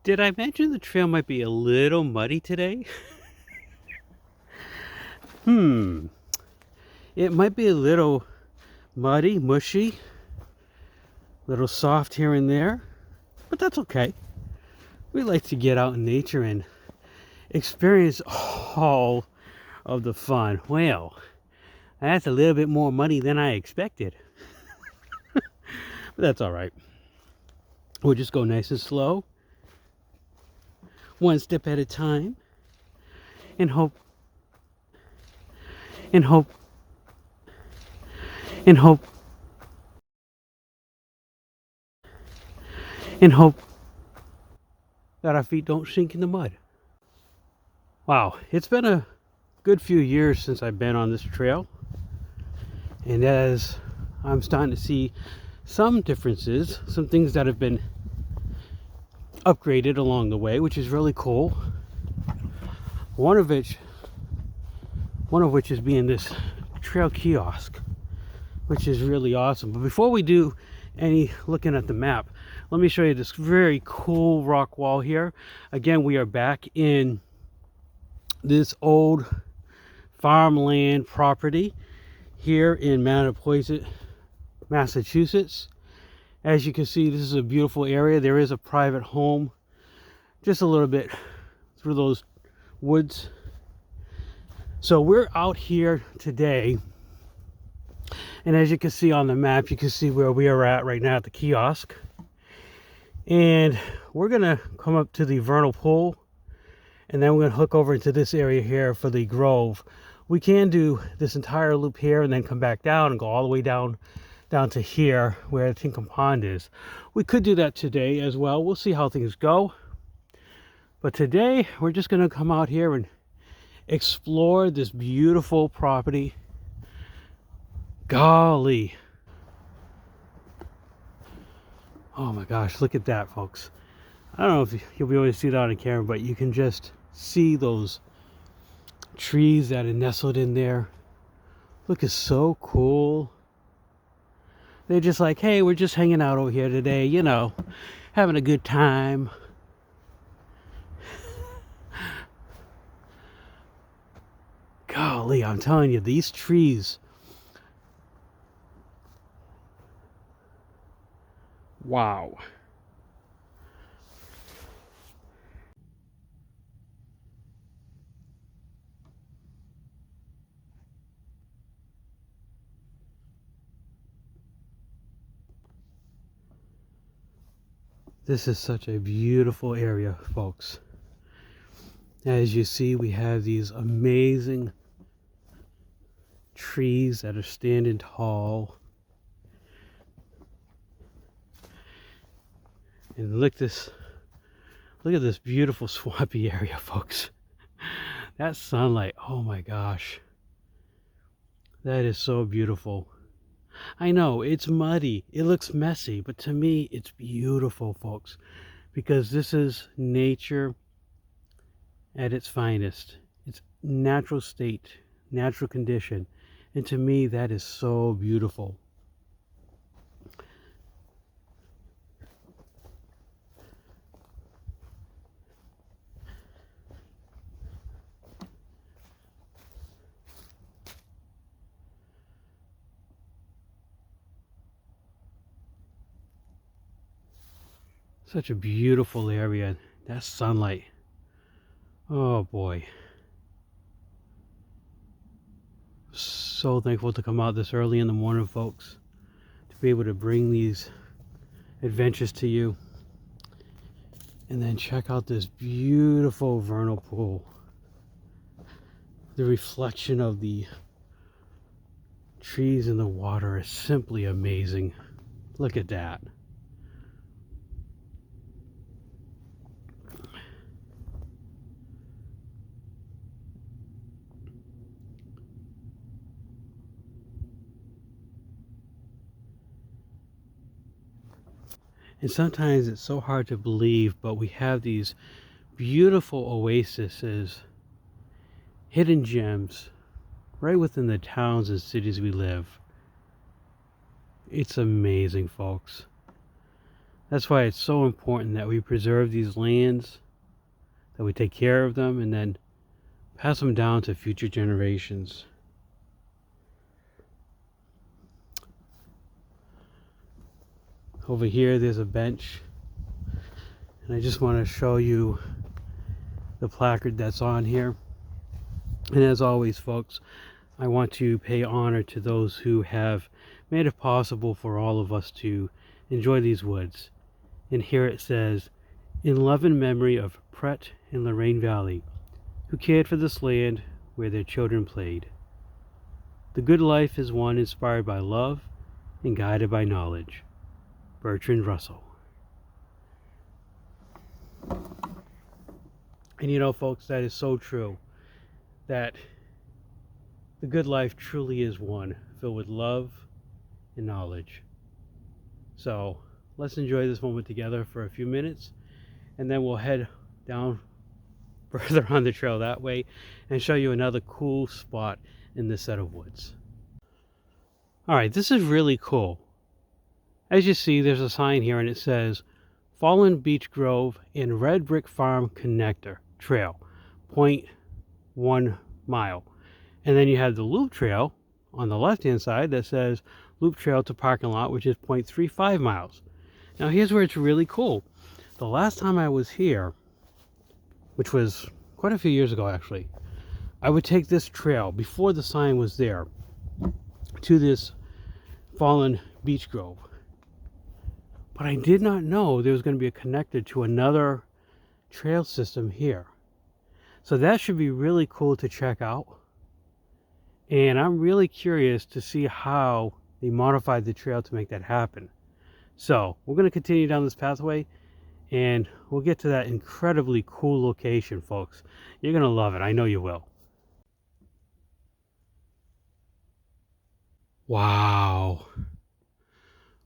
Did I mention the trail might be a little muddy today? Hmm. It might be a little muddy, mushy, a little soft here and there, but that's okay. We like to get out in nature and experience all of the fun. Well, that's a little bit more muddy than I expected, but that's all right. We'll just go nice and slow, one step at a time, and hope, and hope, and hope, and hope that our feet don't sink in the mud. Wow, it's been a good few years since I've been on this trail, and as I'm starting to see some differences, some things that have been upgraded along the way, which is really cool. One of which is being this trail kiosk, which is really awesome. But before we do any looking at the map, let me show you this very cool rock wall here. Again, we are back in this old farmland property here in Mattapoisett, Massachusetts. As you can see, this is a beautiful area. There is a private home just a little bit through those woods. So we're out here today, and as you can see on the map, you can see where we are at right now at the kiosk. And we're gonna come up to the vernal pool, and then we're gonna hook over into this area here for the grove. We can do this entire loop here and then come back down and go all the way down to here where Tinkham Pond is. We could do that today as well. We'll see how things go. But today we're just gonna come out here and explore this beautiful property. Golly. Oh my gosh, look at that, folks. I don't know if you'll be able to see that on the camera, but you can just see those trees that are nestled in there. Look, it's so cool. They're just like, hey, we're just hanging out over here today, you know, having a good time. Golly, I'm telling you, these trees. Wow. This is such a beautiful area, folks. As you see, we have these amazing trees that are standing tall. And look at this beautiful swampy area, folks. That sunlight, oh my gosh. That is so beautiful. I know, it's muddy, it looks messy, but to me, it's beautiful, folks. Because this is nature at its finest. It's natural state, natural condition. And to me, that is so beautiful. Such a beautiful area. That sunlight. Oh boy. So thankful to come out this early in the morning, folks. To be able to bring these adventures to you. And then check out this beautiful vernal pool. The reflection of the trees in the water is simply amazing. Look at that. And sometimes it's so hard to believe, but we have these beautiful oases, hidden gems, right within the towns and cities we live. It's amazing, folks. That's why it's so important that we preserve these lands, that we take care of them, and then pass them down to future generations. Over here there's a bench, and I just want to show you the placard that's on here. And as always, folks, I want to pay honor to those who have made it possible for all of us to enjoy these woods. And here it says, "In love and memory of Pret and Lorraine Valley, who cared for this land where their children played. The good life is one inspired by love and guided by knowledge. Bertrand Russell." And you know, folks, that is so true, that the good life truly is one filled with love and knowledge. So let's enjoy this moment together for a few minutes, and then we'll head down further on the trail that way and show you another cool spot in this set of woods. Alright, this is really cool. As you see, there's a sign here and it says Fallen Beech Grove and Red Brick Farm Connector Trail, 0.1 mile. And then you have the loop trail on the left hand side that says loop trail to parking lot, which is 0.35 miles. Now here's where it's really cool. The last time I was here, which was quite a few years ago actually, I would take this trail before the sign was there to this Fallen Beech Grove. But I did not know there was going to be a connector to another trail system here. So that should be really cool to check out. And I'm really curious to see how they modified the trail to make that happen. So we're going to continue down this pathway and we'll get to that incredibly cool location, folks. You're going to love it. I know you will. Wow.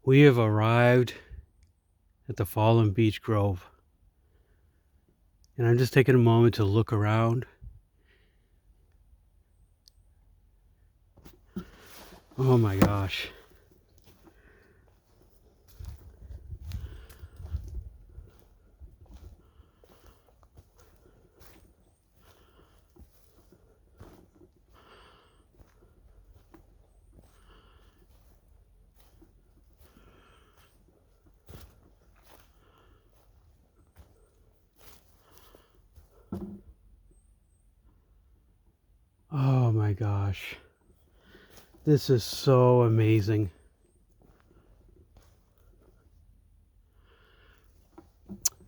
We have arrived at the Fallen Beech Grove. And I'm just taking a moment to look around. Oh my gosh. Oh my gosh. This is so amazing.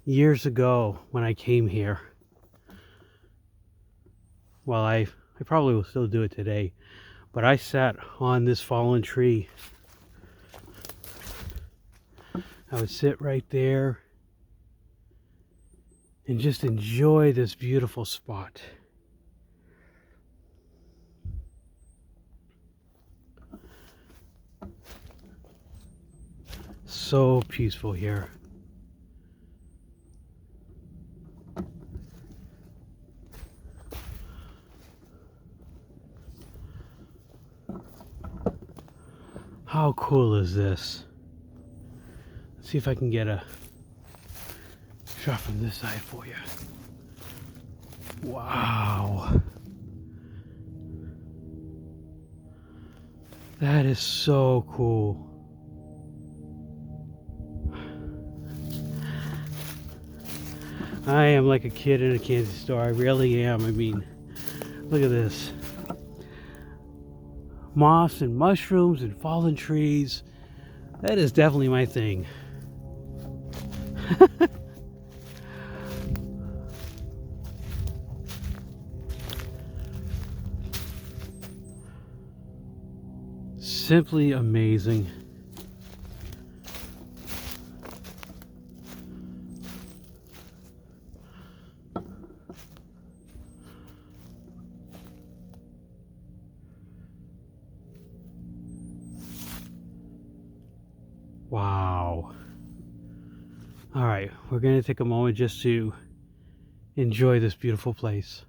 Years ago when I came here, well, I probably will still do it today, but I sat on this fallen tree. I would sit right there and just enjoy this beautiful spot. So peaceful here. How cool is this? Let's see if I can get a shot from this side for you. Wow. That is so cool. I am like a kid in a candy store. I really am. I mean, look at this. Moss and mushrooms and fallen trees. That is definitely my thing. Simply amazing. Wow. All right, we're going to take a moment just to enjoy this beautiful place.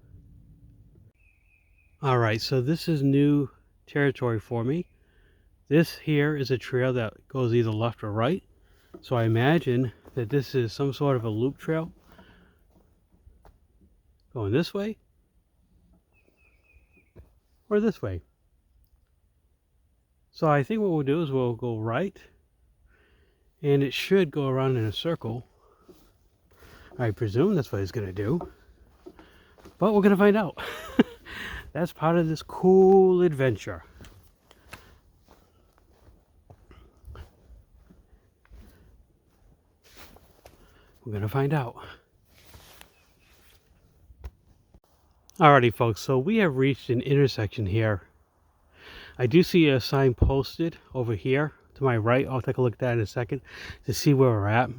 All right, so this is new territory for me. This here is a trail that goes either left or right. So I imagine that this is some sort of a loop trail going this way or this way. So I think what we'll do is we'll go right, and it should go around in a circle. I presume that's what it's going to do, but we're going to find out. That's part of this cool adventure. We're going to find out. Alrighty folks, so we have reached an intersection here. I do see a sign posted over here to my right. I'll take a look at that in a second to see where we're at.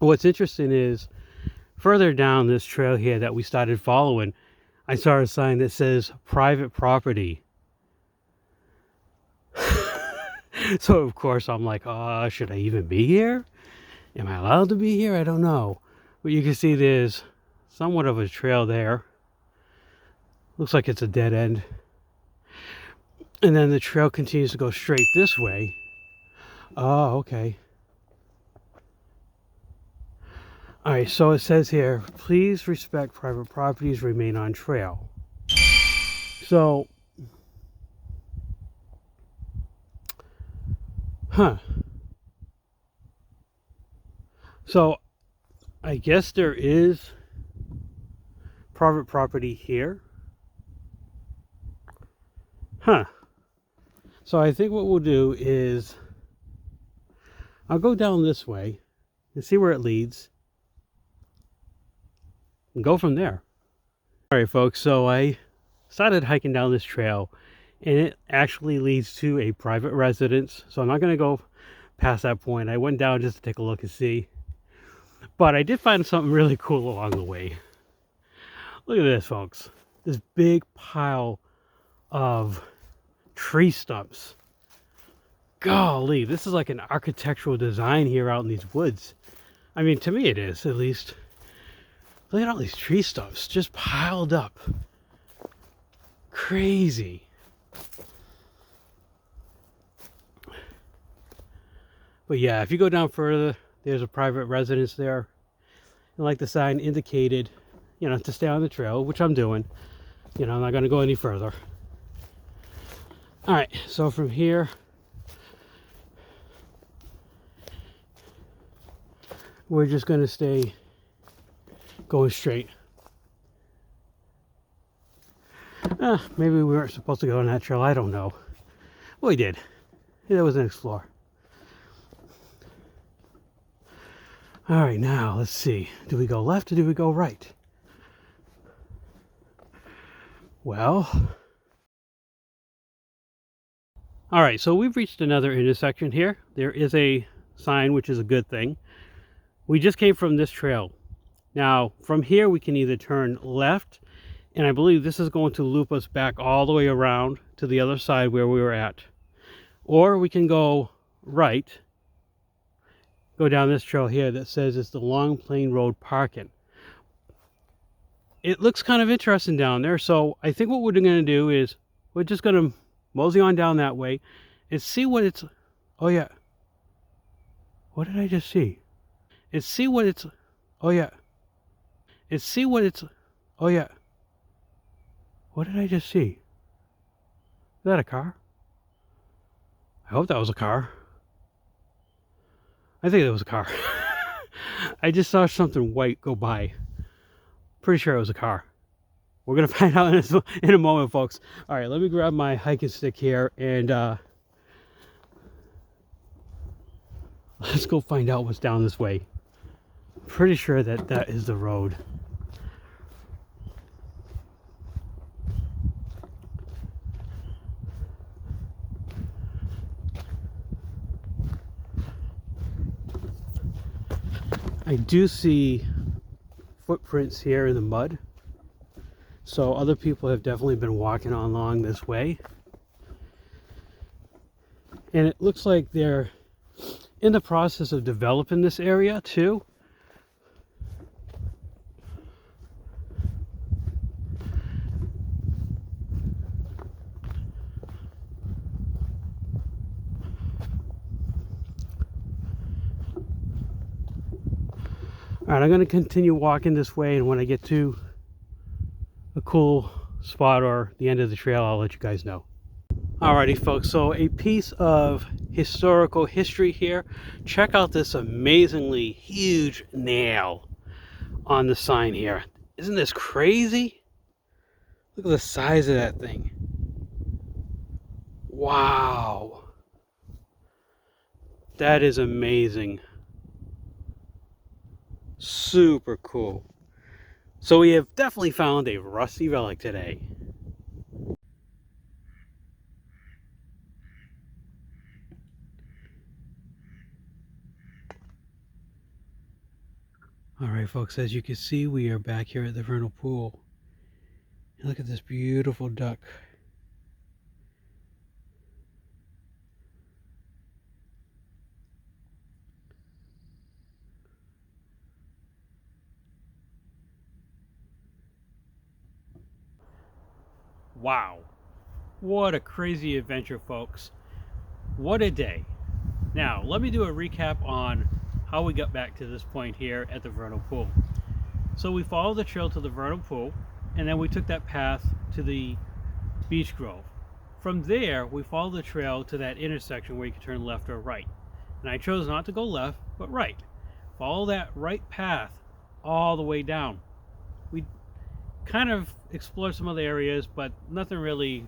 What's interesting is further down this trail here that we started following, I saw a sign that says private property. So of course I'm like, should I even be here? Am I allowed to be here? I don't know. But you can see there's somewhat of a trail there. Looks like it's a dead end. And then the trail continues to go straight this way. Oh, okay. Alright, so it says here, please respect private properties, remain on trail. So, so I guess there is private property here. So I think what we'll do is I'll go down this way and see where it leads and go from there. Alright folks, so I started hiking down this trail and it actually leads to a private residence. So I'm not going to go past that point. I went down just to take a look and see. But I did find something really cool along the way. Look at this folks. This big pile of tree stumps. Golly, this is like an architectural design here out in these woods. I mean, to me it is, at least. Look at all these tree stumps just piled up. Crazy. But yeah, if you go down further, there's a private residence there. And like the sign indicated, you know, to stay on the trail, which I'm doing. You know, I'm not going to go any further. Alright, so from here, we're just going to stay going straight. Maybe we weren't supposed to go on that trail, I don't know. Well, we did. It was an explore. Alright, now let's see. Do we go left or do we go right? Well, alright, so we've reached another intersection here. There is a sign, which is a good thing. We just came from this trail. Now, from here we can either turn left, and I believe this is going to loop us back all the way around to the other side where we were at. Or we can go right, go down this trail here that says it's the Long Plain Road parking. It looks kind of interesting down there, so I think what we're going to do is we're just going to mosey on down that way and see what it's... Oh yeah. What did I just see? And see what it's... Oh yeah. And see what it's... Oh yeah. What did I just see? Is that a car? I hope that was a car. I think it was a car. I just saw something white go by. Pretty sure it was a car. We're going to find out in a moment, folks. Alright, let me grab my hiking stick here and let's go find out what's down this way. Pretty sure that that is the road. I do see footprints here in the mud, so other people have definitely been walking along this way, and it looks like they're in the process of developing this area too. All right, I'm going to continue walking this way, and when I get to a cool spot or the end of the trail, I'll let you guys know. Alrighty folks, so a piece of historical history here. Check out this amazingly huge nail on the sign here. Isn't this crazy? Look at the size of that thing. Wow. That is amazing. Super cool. So we have definitely found a rusty relic today. Alright folks, as you can see, we are back here at the vernal pool. And look at this beautiful duck. Wow. What a crazy adventure, folks. What a day. Now, let me do a recap on how we got back to this point here at the vernal pool. So we followed the trail to the vernal pool, and then we took that path to the Beech Grove. From there, we followed the trail to that intersection where you can turn left or right. And I chose not to go left, but right. Follow that right path all the way down. We kind of explored some other areas, but nothing really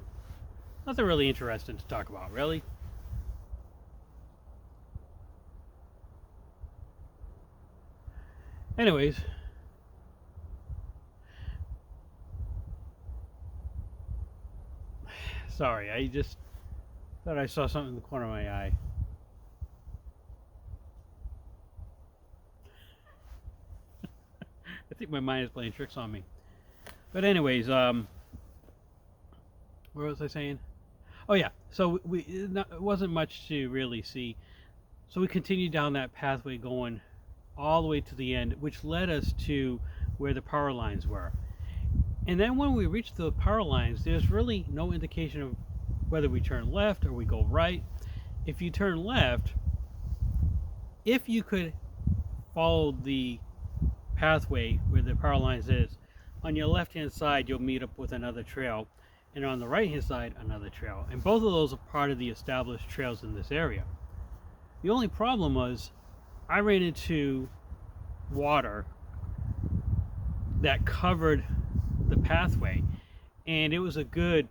interesting to talk about, really. Anyways, sorry, I just thought I saw something in the corner of my eye. I think my mind is playing tricks on me. But anyways, what was I saying? Oh yeah, so it wasn't much to really see. So we continued down that pathway going all the way to the end, which led us to where the power lines were. And then when we reached the power lines, there's really no indication of whether we turn left or we go right. If you turn left, if you could follow the pathway where the power lines is, on your left hand side you'll meet up with another trail, and on the right hand side another trail, and both of those are part of the established trails in this area. The only problem was I ran into water that covered the pathway, and it was a good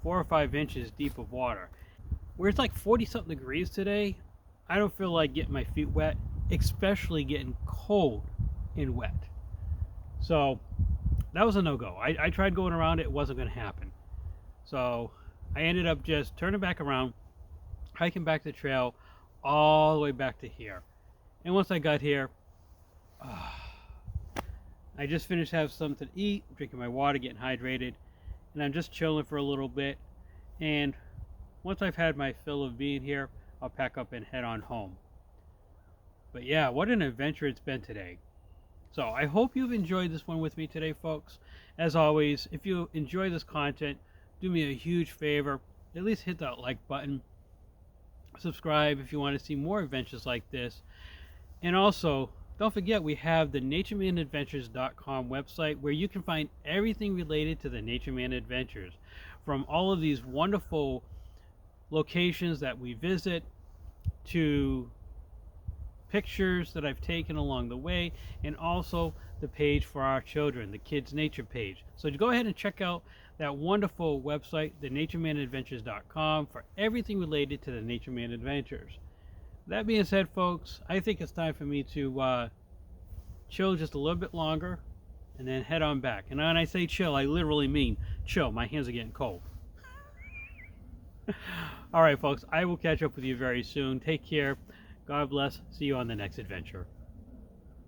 4 or 5 inches deep of water. Where it's like 40 something degrees today, I don't feel like getting my feet wet, especially getting cold and wet. So that was a no-go. I tried going around it, it wasn't going to happen. So I ended up just turning back around, hiking back the trail all the way back to here. And once I got here, I just finished having something to eat, drinking my water, getting hydrated, and I'm just chilling for a little bit. And once I've had my fill of being here, I'll pack up and head on home. But yeah, what an adventure it's been today. So I hope you've enjoyed this one with me today, folks. As always, if you enjoy this content, do me a huge favor. At least hit that like button. Subscribe if you want to see more adventures like this. And also, don't forget we have the naturemanadventures.com website where you can find everything related to the Nature Man Adventures. From all of these wonderful locations that we visit, to pictures that I've taken along the way, and also the page for our children, the Kids Nature page. So go ahead and check out that wonderful website, the naturemanadventures.com, for everything related to the Nature Man Adventures. That being said, folks, I think it's time for me to chill just a little bit longer and then head on back. And when I say chill, I literally mean chill. My hands are getting cold. All right, folks, I will catch up with you very soon. Take care. God bless. See you on the next adventure.